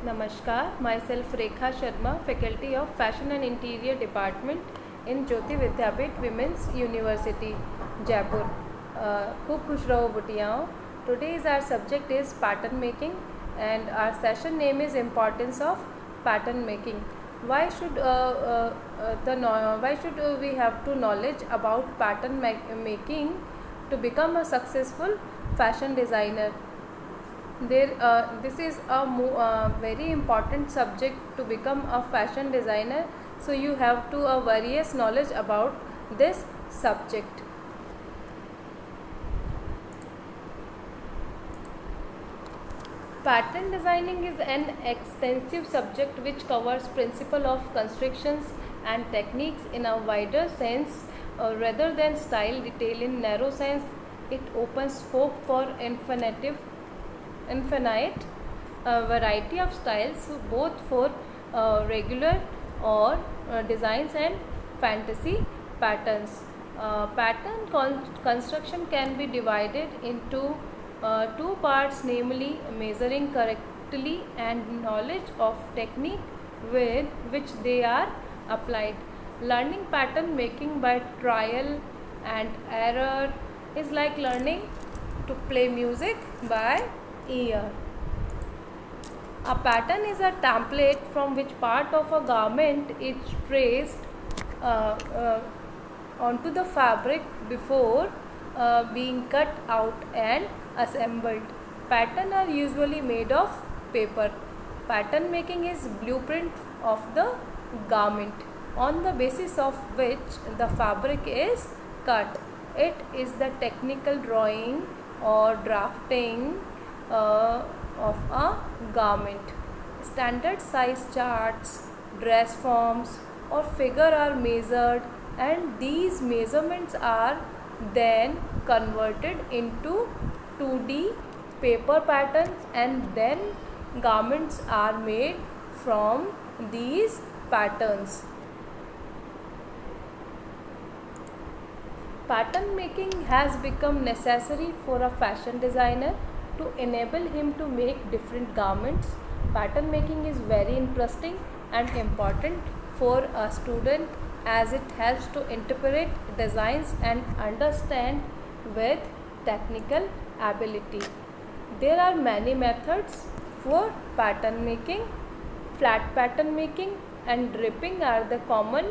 Namaskar, myself Rekha Sharma, faculty of Fashion and Interior Department in Jyoti Vidyapit Women's University, Jaipur. खूब खुश रहो बुटियाओं. Today's our subject is pattern making and our session name is importance of pattern making. Why should we have to knowledge about pattern making to become a successful fashion designer? This is a very important subject to become a fashion designer, so you have to various knowledge about this subject. Pattern designing is an extensive subject which covers principle of constructions and techniques in a wider sense rather than style detail in narrow sense. It opens scope for infinite variety of styles, both for regular or designs and fantasy patterns. Pattern construction can be divided into two parts, namely measuring correctly and knowledge of technique with which they are applied. Learning pattern making by trial and error is like learning to play music by ear. A pattern is a template from which part of a garment is traced onto the fabric before being cut out and assembled. Patterns are usually made of paper. Pattern making is blueprint of the garment on the basis of which the fabric is cut. It is the technical drawing or drafting of a garment. Standard size charts, dress forms or figure are measured, and these measurements are then converted into 2D paper patterns, and then garments are made from these patterns. Pattern making has become necessary for a fashion designer to enable him to make different garments. Pattern making is very interesting and important for a student as it helps to interpret designs and understand with technical ability. There are many methods for pattern making. Flat pattern making and draping are the common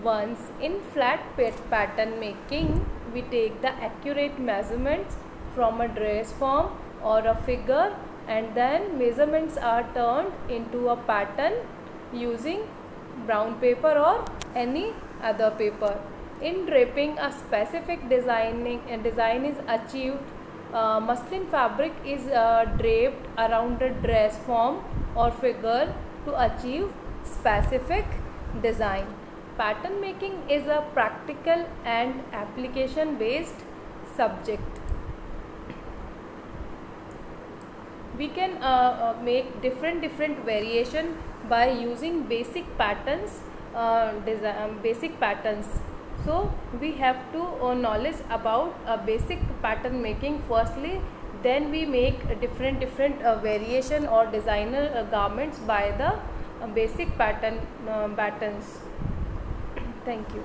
ones. In flat pattern making, we take the accurate measurements from a dress form or a figure, and then measurements are turned into a pattern using brown paper or any other paper. In draping, a specific design is achieved. Muslin fabric is draped around a dress form or figure to achieve specific design. Pattern making is a practical and application based subject. We can make different variation by using basic patterns. Basic patterns. So we have to knowledge about basic pattern making firstly, then we make different variation or designer garments by the basic patterns. Thank you.